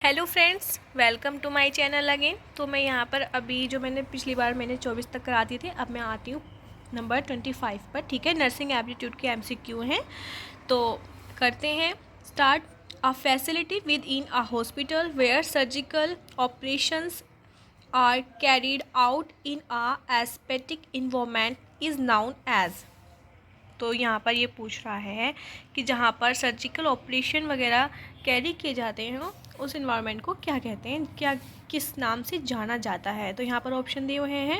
Hello friends, welcome to my channel again. तो मैं यहाँ पर अभी जो मैंने पिछली बार 24 तक कराती थी, अब मैं आती हूँ नंबर 25 पर। ठीक है, नर्सिंग एप्टीट्यूड के MCQ हैं, तो करते हैं start. A facility within a hospital where surgical operations are carried out in a aesthetic environment is known as. तो यहाँ पर ये पूछ रहा है कि जहाँ पर सर्जिकल ऑपरेशन वगैरह कैरी किए जाते हैं उस इन्वायरमेंट को क्या कहते हैं, क्या किस नाम से जाना जाता है। तो यहाँ पर ऑप्शन दिए हुए हैं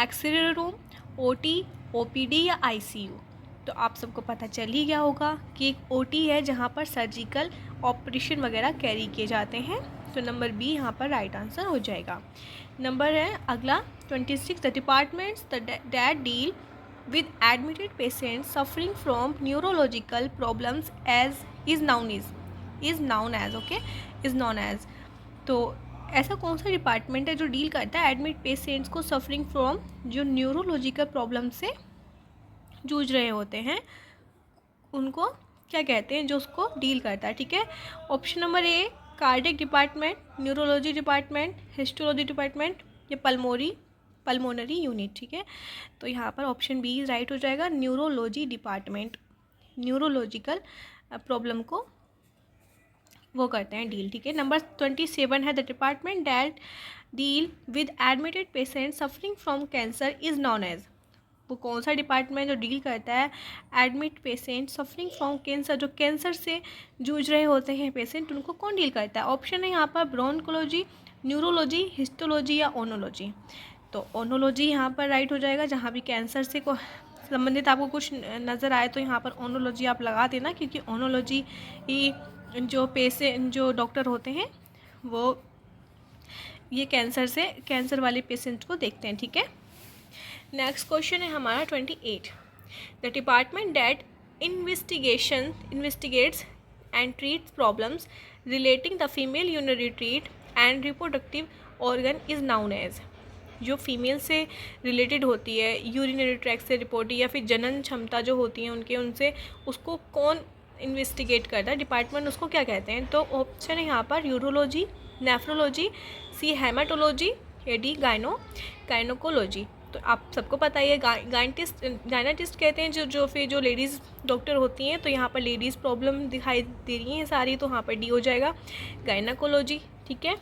एक्सरे रूम, OT, OPD या ICU। तो आप सबको पता चल ही गया होगा कि एक OT है जहाँ पर सर्जिकल ऑपरेशन वगैरह कैरी किए जाते हैं। तो नंबर बी यहाँ पर राइट आंसर हो जाएगा। नंबर है अगला 26, the departments that deal with admitted patients suffering from neurological problems as is known as तो ऐसा कौन सा डिपार्टमेंट है जो डील करता है एडमिट पेशेंट्स को सफरिंग फ्रॉम जो न्यूरोलॉजिकल प्रॉब्लम से जूझ रहे होते हैं, उनको क्या कहते हैं, जो उसको डील करता है। ठीक है, option number A cardiac department, neurology department, histology department या पल्मोनरी यूनिट। ठीक है, तो यहाँ पर ऑप्शन बी राइट हो जाएगा, न्यूरोलॉजी डिपार्टमेंट न्यूरोलॉजिकल प्रॉब्लम को वो करते हैं डील। ठीक है, नंबर 27 है the department that deal with admitted patient suffering from cancer is known as. वो कौन सा डिपार्टमेंट जो डील करता है admit patient suffering from cancer, जो कैंसर से जूझ रहे होते हैं पेशेंट, उनको कौन डील करता है। ऑप्शन है यहाँ पर ब्रोंकोलॉजी, न्यूरोलॉजी, हिस्टोलॉजी या ओनोलॉजी। तो ओनोलॉजी यहाँ पर राइट हो जाएगा। जहाँ भी कैंसर से को संबंधित आपको कुछ नज़र आए तो यहाँ पर ओनोलॉजी आप लगा देना, क्योंकि ओनोलॉजी ही जो डॉक्टर होते हैं वो ये कैंसर वाले पेशेंट को देखते हैं। ठीक है, नेक्स्ट क्वेश्चन है हमारा 28, the department that investigates and treats problems relating the female urinary treat and reproductive organ is known as. जो फीमेल से रिलेटेड होती है, यूरिनरी ट्रैक्ट से रिपोर्ट या फिर जनन क्षमता जो होती है उनसे उसको कौन इन्वेस्टिगेट करता है, डिपार्टमेंट उसको क्या कहते हैं। तो ऑप्शन है यहाँ पर यूरोलॉजी, नेफ्रोलॉजी, सी हेमाटोलॉजी या डी गायनोकोलॉजी। तो आप सबको पता ही है गायनाटिस्ट कहते हैं जो लेडीज़ डॉक्टर होती हैं। तो यहाँ पर लेडीज़ प्रॉब्लम दिखाई दे रही हैं सारी, तो यहाँ पर डी हो जाएगा गायनाकोलॉजी। ठीक है,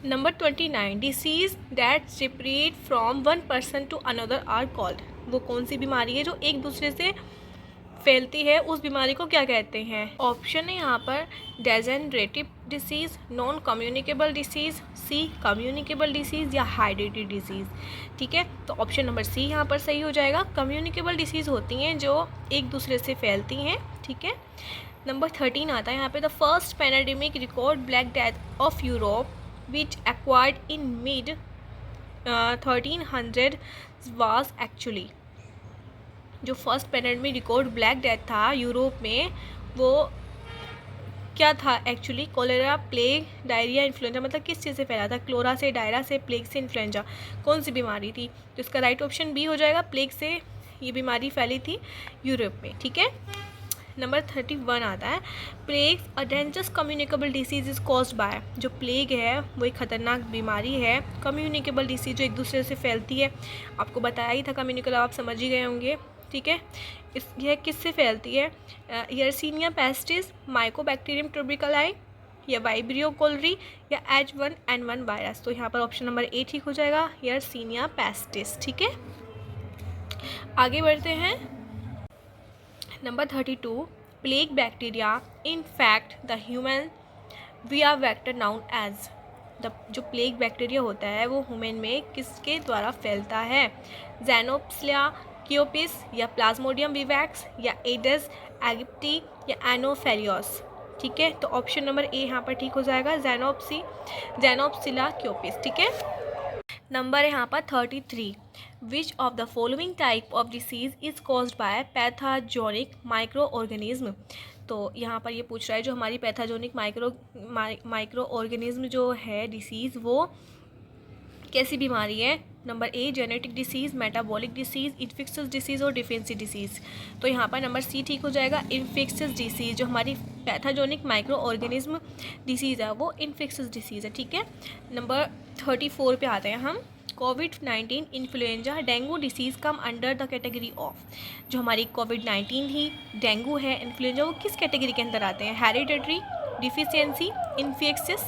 number 29, disease that spread from one person to another are called. वो कौन सी बीमारी है जो एक दूसरे से फैलती है, उस बीमारी को क्या कहते हैं। ऑप्शन है यहाँ पर डेजेनरेटिव डिसीज़, नॉन कम्युनिकेबल डिसीज़, सी कम्युनिकेबल डिसीज़ या हाइडेटेड डिसीज़। ठीक है, तो ऑप्शन नंबर सी यहाँ पर सही हो जाएगा। कम्युनिकेबल डिसीज़ होती हैं जो एक दूसरे से फैलती हैं। ठीक है, नंबर 13 आता है यहाँ पे, the first pandemic record black death of Europe which acquired in mid 1300 was actually. जो first pandemic record black death था यूरोप में, वो क्या था actually, cholera, plague, diarrhoea, influenza. मतलब किस चीज़ से फैला था, क्लोरा से, डायरा से, प्लेग से, इन्फ्लुएंजा, कौन सी बीमारी थी। तो इसका राइट ऑप्शन बी हो जाएगा, प्लेग से ये बीमारी फैली थी यूरोप में। ठीक है, नंबर 31 आता है, plague a dangerous communicable disease is caused by. जो प्लेग है वो एक खतरनाक बीमारी है, कम्युनिकेबल डिसीज जो एक दूसरे से फैलती है। आपको बताया ही था कम्युनिकेबल, आप समझ ही गए होंगे। ठीक है, यह किससे फैलती है, यर्सीनिया पेस्टिस, माइकोबैक्टीरियम ट्यूबरकुलाई या वाइब्रियो कोलरी या H1N1 वायरस। तो यहाँ पर ऑप्शन नंबर ए ठीक हो जाएगा, यर्सीनिया पेस्टिस। ठीक है, आगे बढ़ते हैं। Number 32, plague bacteria in fact the human विया वेक्टर नाउन एज। जो प्लेग बैक्टीरिया होता है वो ह्यूमन में किसके द्वारा फैलता है, ज़ैनोप्सिला क्योपिस या प्लाज्मोडियम विवैक्स या एडस एगिप्टी या एनोफेलियोस। ठीक है, तो ऑप्शन नंबर ए यहाँ पर ठीक हो जाएगा, ज़ैनोप्सिला क्योपिस। ठीक है, नंबर है यहाँ पर 33, which of the following type of disease is caused by pathogenic micro organism. तो यहाँ पर ये पूछ रहा है जो हमारी पैथोजेनिक माइक्रो ऑर्गेनिज्म जो है डिसीज़, वो कैसी बीमारी है? Number a genetic disease, metabolic disease, infectious disease और डिफेंसी डिसीज़। तो यहाँ पर नंबर सी ठीक हो जाएगा, इन्फेक्शियस डिसीज़। जो हमारी पैथोजेनिक माइक्रो ऑर्गेनिज्म डिसीज़ है वो इन्फेक्शियस डिसीज़ है, ठीक है। नंबर 34 पे आते हैं हम। कोविड-19, influenza, dengue disease come under the category of. जो हमारी कोविड-19 थी, डेंगू है, इन्फ्लुएंजा, वो किस कैटेगरी के अंदर आते हैं? हेरिडिटरी, डिफिशियंसी, इन्फेक्शियस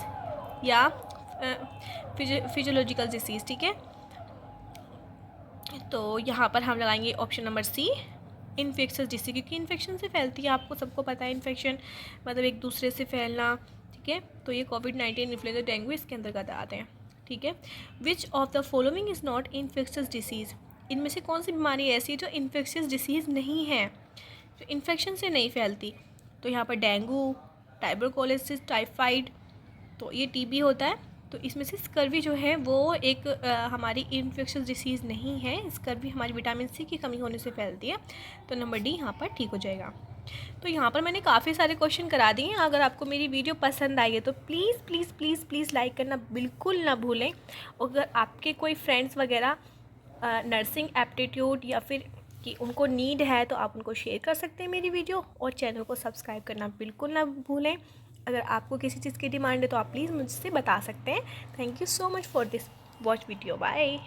या फिजियोलॉजिकल डिसीज़, ठीक है। तो यहाँ पर हम लगाएंगे option number C, infectious disease, क्योंकि इन्फेक्शन से फैलती है, आपको सबको पता है इन्फेक्शन मतलब एक दूसरे से फैलना, ठीक है। तो ये कोविड-19, इन्फ्लुएंजा, डेंगू इसके अंतर्गत आते हैं, ठीक है। Which of the following is not infectious disease. इनमें से कौन सी बीमारी ऐसी है जो इन्फेक्शियस डिसीज़ नहीं है, जो इन्फेक्शन से नहीं फैलती? तो यहाँ पर डेंगू, ट्यूबरकुलोसिस, टाइफाइड, तो ये टीबी होता है। तो इसमें से स्कर्वी जो है वो एक हमारी इन्फेक्शियस डिसीज़ नहीं है। स्कर्वी हमारी विटामिन सी की कमी होने से फैलती है। तो नंबर डी यहाँ पर ठीक हो जाएगा। तो यहाँ पर मैंने काफ़ी सारे क्वेश्चन करा दिए हैं। अगर आपको मेरी वीडियो पसंद आई है तो please please please please like करना बिल्कुल ना भूलें। अगर आपके कोई फ्रेंड्स वगैरह नर्सिंग एप्टीट्यूड या फिर कि उनको नीड है तो आप उनको शेयर कर सकते हैं मेरी वीडियो, और चैनल को सब्सक्राइब करना बिल्कुल ना भूलें। अगर आपको किसी चीज़ की डिमांड है तो आप प्लीज़ मुझसे बता सकते हैं। Thank you so much for this watch video. Bye.